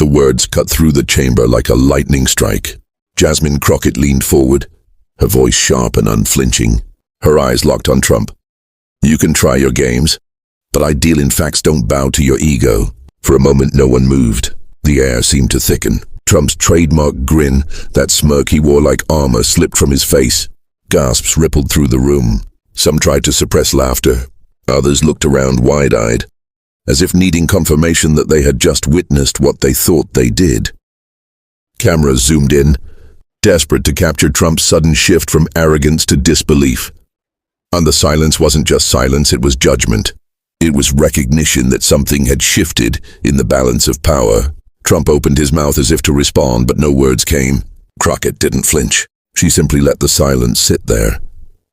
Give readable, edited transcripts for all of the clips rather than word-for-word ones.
The words cut through the chamber like a lightning strike. Jasmine Crockett leaned forward, her voice sharp and unflinching, her eyes locked on Trump. "You can try your games, but I deal in facts, don't bow to your ego." For a moment no one moved. The air seemed to thicken. Trump's trademark grin, that smirk he wore like armor, slipped from his face. Gasps rippled through the room. Some tried to suppress laughter. Others looked around wide-eyed, as if needing confirmation that they had just witnessed what they thought they did. Cameras zoomed in, desperate to capture Trump's sudden shift from arrogance to disbelief. And the silence wasn't just silence, it was judgment. It was recognition that something had shifted in the balance of power. Trump opened his mouth as if to respond, but no words came. Crockett didn't flinch. She simply let the silence sit there,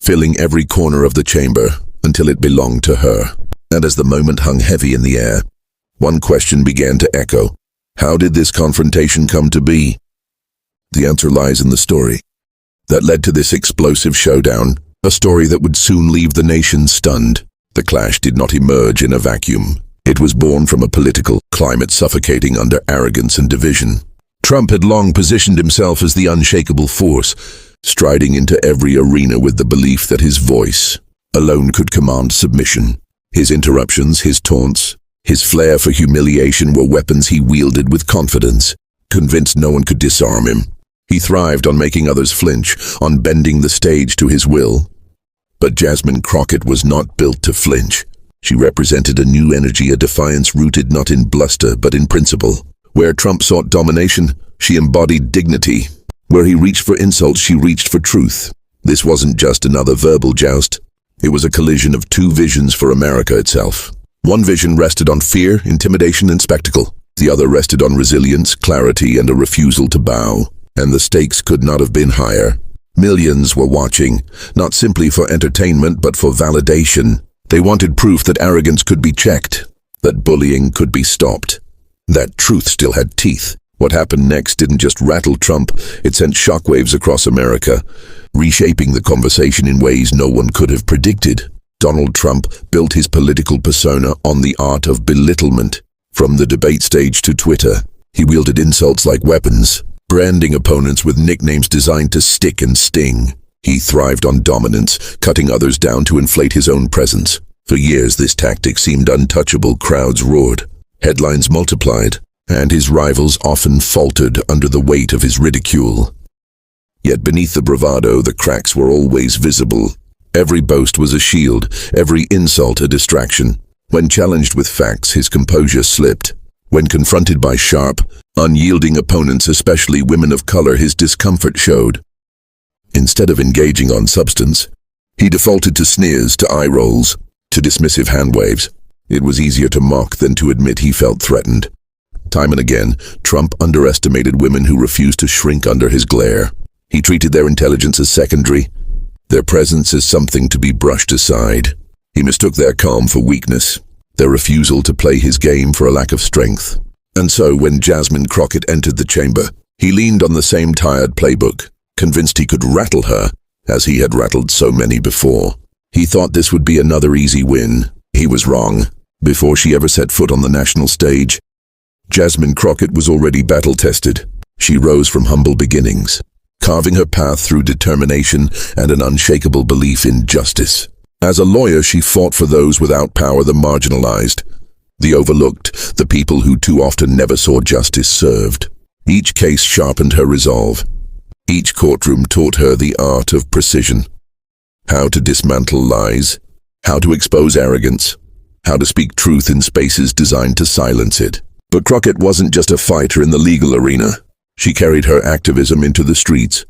filling every corner of the chamber until it belonged to her. And as the moment hung heavy in the air, one question began to echo. How did this confrontation come to be? The answer lies in the story that led to this explosive showdown, a story that would soon leave the nation stunned. The clash did not emerge in a vacuum. It was born from a political climate suffocating under arrogance and division. Trump had long positioned himself as the unshakable force, striding into every arena with the belief that his voice alone could command submission. His interruptions, his taunts, his flair for humiliation were weapons he wielded with confidence, convinced no one could disarm him. He thrived on making others flinch, on bending the stage to his will. But Jasmine Crockett was not built to flinch. She represented a new energy, a defiance rooted not in bluster but in principle. Where Trump sought domination, she embodied dignity. Where he reached for insults, she reached for truth. This wasn't just another verbal joust. It was a collision of two visions for America itself. One vision rested on fear, intimidation, and spectacle. The other rested on resilience, clarity, and a refusal to bow. And the stakes could not have been higher. Millions were watching, not simply for entertainment but for validation. They wanted proof that arrogance could be checked, that bullying could be stopped, that truth still had teeth. What happened next didn't just rattle Trump, it sent shockwaves across America, reshaping the conversation in ways no one could have predicted. Donald Trump built his political persona on the art of belittlement. From the debate stage to Twitter, he wielded insults like weapons, branding opponents with nicknames designed to stick and sting. He thrived on dominance, cutting others down to inflate his own presence. For years this tactic seemed untouchable. Crowds roared, headlines multiplied, and his rivals often faltered under the weight of his ridicule. Yet beneath the bravado, the cracks were always visible. Every boast was a shield, every insult a distraction. When challenged with facts, his composure slipped. When confronted by sharp, unyielding opponents, especially women of color, his discomfort showed. Instead of engaging on substance, he defaulted to sneers, to eye rolls, to dismissive hand waves. It was easier to mock than to admit he felt threatened. Time and again, Trump underestimated women who refused to shrink under his glare. He treated their intelligence as secondary, their presence as something to be brushed aside. He mistook their calm for weakness, their refusal to play his game for a lack of strength. And so, when Jasmine Crockett entered the chamber, he leaned on the same tired playbook, convinced he could rattle her, as he had rattled so many before. He thought this would be another easy win. He was wrong. Before she ever set foot on the national stage, Jasmine Crockett was already battle-tested. She rose from humble beginnings, carving her path through determination and an unshakable belief in justice. As a lawyer, she fought for those without power, the marginalized, the overlooked, the people who too often never saw justice served. Each case sharpened her resolve. Each courtroom taught her the art of precision. How to dismantle lies, how to expose arrogance, how to speak truth in spaces designed to silence it. But Crockett wasn't just a fighter in the legal arena. She carried her activism into the streets,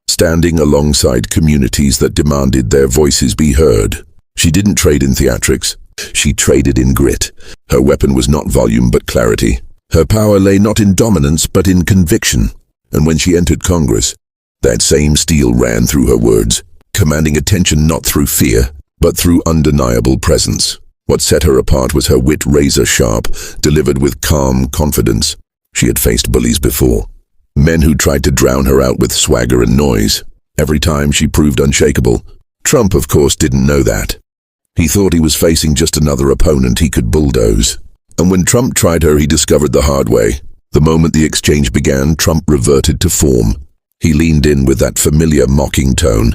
standing alongside communities that demanded their voices be heard. She didn't trade in theatrics. She traded in grit. Her weapon was not volume but clarity. Her power lay not in dominance but in conviction. And when she entered Congress, that same steel ran through her words, commanding attention not through fear, but through undeniable presence. What set her apart was her wit, razor-sharp, delivered with calm confidence. She had faced bullies before, men who tried to drown her out with swagger and noise. Every time she proved unshakable. Trump, of course, didn't know that. He thought he was facing just another opponent he could bulldoze. And when Trump tried her, he discovered the hard way. The moment the exchange began, Trump reverted to form. He leaned in with that familiar mocking tone,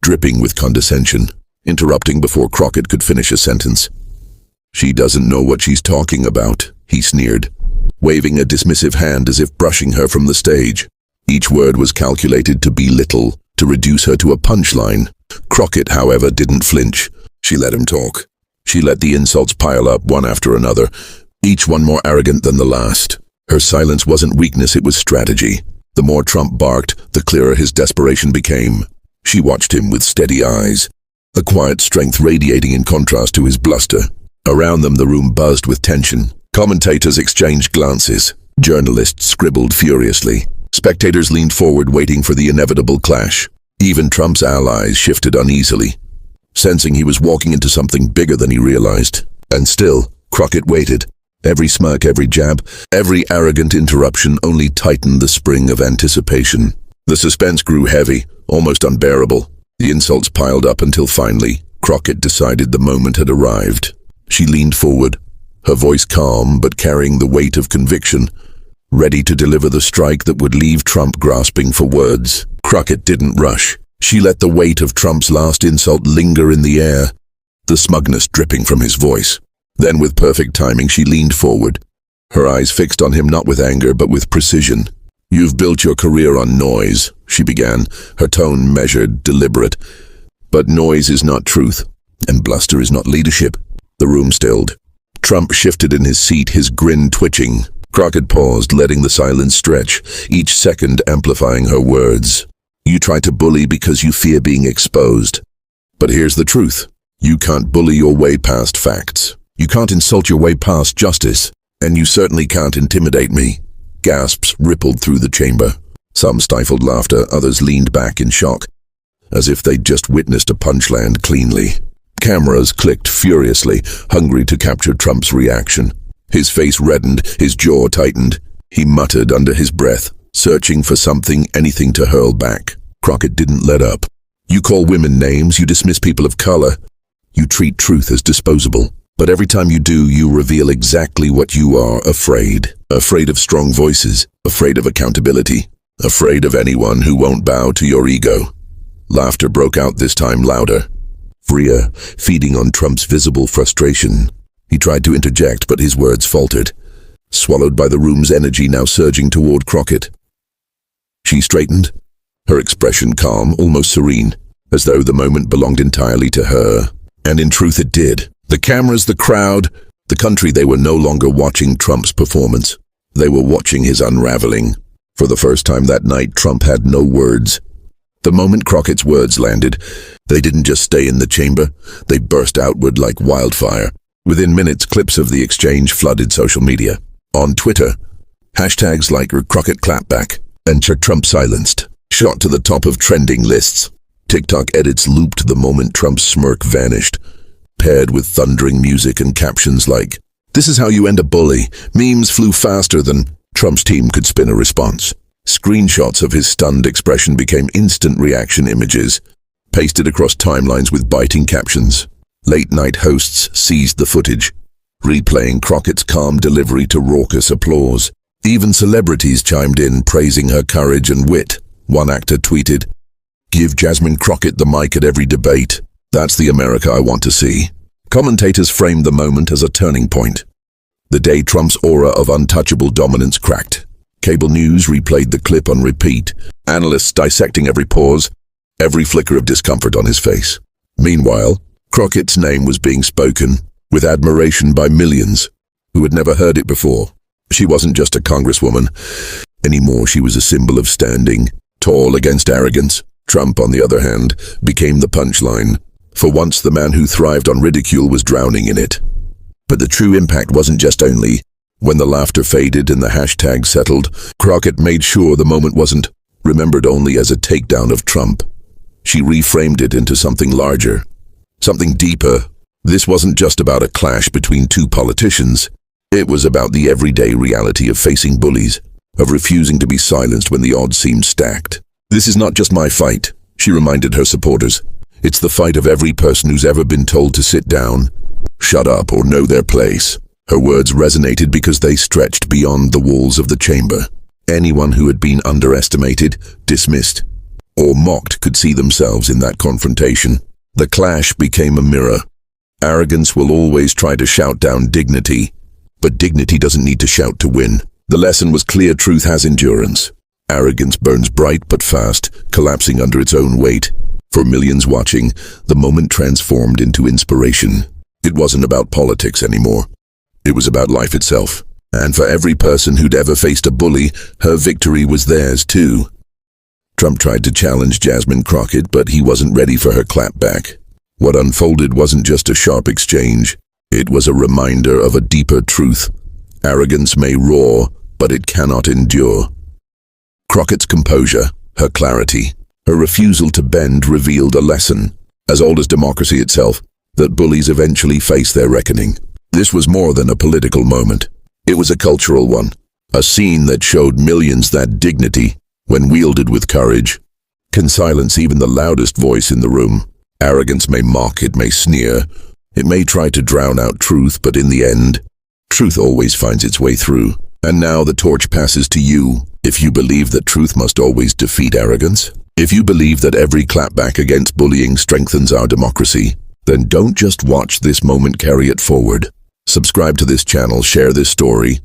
dripping with condescension, interrupting before Crockett could finish a sentence. "She doesn't know what she's talking about," he sneered, waving a dismissive hand as if brushing her from the stage. Each word was calculated to belittle, to reduce her to a punchline. Crockett, however, didn't flinch. She let him talk. She let the insults pile up one after another, each one more arrogant than the last. Her silence wasn't weakness, it was strategy. The more Trump barked, the clearer his desperation became. She watched him with steady eyes, a quiet strength radiating in contrast to his bluster. Around them, the room buzzed with tension. Commentators exchanged glances. Journalists scribbled furiously. Spectators leaned forward, waiting for the inevitable clash. Even Trump's allies shifted uneasily, sensing he was walking into something bigger than he realized. And still, Crockett waited. Every smirk, every jab, every arrogant interruption only tightened the spring of anticipation. The suspense grew heavy, almost unbearable. The insults piled up until finally, Crockett decided the moment had arrived. She leaned forward, her voice calm but carrying the weight of conviction, ready to deliver the strike that would leave Trump grasping for words. Crockett didn't rush. She let the weight of Trump's last insult linger in the air, the smugness dripping from his voice. Then, with perfect timing, she leaned forward, her eyes fixed on him not with anger but with precision. "You've built your career on noise," she began, her tone measured, deliberate. "But noise is not truth, and bluster is not leadership." The room stilled. Trump shifted in his seat, his grin twitching. Crockett paused, letting the silence stretch, each second amplifying her words. "You try to bully because you fear being exposed. But here's the truth. You can't bully your way past facts. You can't insult your way past justice. And you certainly can't intimidate me." Gasps rippled through the chamber. Some stifled laughter, others leaned back in shock, as if they'd just witnessed a punch land cleanly. Cameras clicked furiously, hungry to capture Trump's reaction. His face reddened, his jaw tightened. He muttered under his breath, searching for something, anything to hurl back. Crockett didn't let up. "You call women names, you dismiss people of color. You treat truth as disposable. But every time you do, you reveal exactly what you are afraid. Afraid of strong voices, afraid of accountability, afraid of anyone who won't bow to your ego." Laughter broke out, this time louder, freer, feeding on Trump's visible frustration. He tried to interject, but his words faltered, swallowed by the room's energy now surging toward Crockett. She straightened, her expression calm, almost serene, as though the moment belonged entirely to her. And in truth it did. The cameras, the crowd, the country, they were no longer watching Trump's performance. They were watching his unraveling. For the first time that night, Trump had no words. The moment Crockett's words landed, they didn't just stay in the chamber, they burst outward like wildfire. Within minutes, clips of the exchange flooded social media. On Twitter, hashtags like Crockett Clapback and Trump silenced shot to the top of trending lists. TikTok edits looped the moment Trump's smirk vanished, paired with thundering music and captions like, "This is how you end a bully." Memes flew faster than Trump's team could spin a response. Screenshots of his stunned expression became instant reaction images, pasted across timelines with biting captions. Late-night hosts seized the footage, replaying Crockett's calm delivery to raucous applause. Even celebrities chimed in, praising her courage and wit. One actor tweeted, "Give Jasmine Crockett the mic at every debate. That's the America I want to see." Commentators framed the moment as a turning point, the day Trump's aura of untouchable dominance cracked. Cable news replayed the clip on repeat, analysts dissecting every pause, every flicker of discomfort on his face. Meanwhile, Crockett's name was being spoken with admiration by millions who had never heard it before. She wasn't just a congresswoman anymore, she was a symbol of standing tall against arrogance. Trump, on the other hand, became the punchline. For once, the man who thrived on ridicule was drowning in it. But the true impact wasn't just only. When the laughter faded and the hashtag settled, Crockett made sure the moment wasn't remembered only as a takedown of Trump. She reframed it into something larger, something deeper. This wasn't just about a clash between two politicians. It was about the everyday reality of facing bullies, of refusing to be silenced when the odds seemed stacked. "This is not just my fight," she reminded her supporters. "It's the fight of every person who's ever been told to sit down, shut up, or know their place." Her words resonated because they stretched beyond the walls of the chamber. Anyone who had been underestimated, dismissed, or mocked could see themselves in that confrontation. The clash became a mirror. Arrogance will always try to shout down dignity, but dignity doesn't need to shout to win. The lesson was clear: truth has endurance. Arrogance burns bright but fast, collapsing under its own weight. For millions watching, the moment transformed into inspiration. It wasn't about politics anymore. It was about life itself. And for every person who'd ever faced a bully, her victory was theirs too. Trump tried to challenge Jasmine Crockett, but he wasn't ready for her clapback. What unfolded wasn't just a sharp exchange. It was a reminder of a deeper truth. Arrogance may roar, but it cannot endure. Crockett's composure, her clarity, her refusal to bend revealed a lesson, as old as democracy itself, that bullies eventually face their reckoning. This was more than a political moment. It was a cultural one, a scene that showed millions that dignity, when wielded with courage, can silence even the loudest voice in the room. Arrogance may mock, it may sneer, it may try to drown out truth, but in the end, truth always finds its way through. And now the torch passes to you. If you believe that truth must always defeat arrogance, if you believe that every clapback against bullying strengthens our democracy, then don't just watch this moment, carry it forward. Subscribe to this channel, share this story,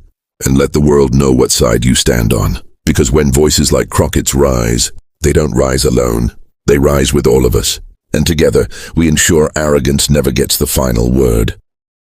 and let the world know what side you stand on. Because when voices like Crockett's rise, they don't rise alone. They rise with all of us. And together, we ensure arrogance never gets the final word.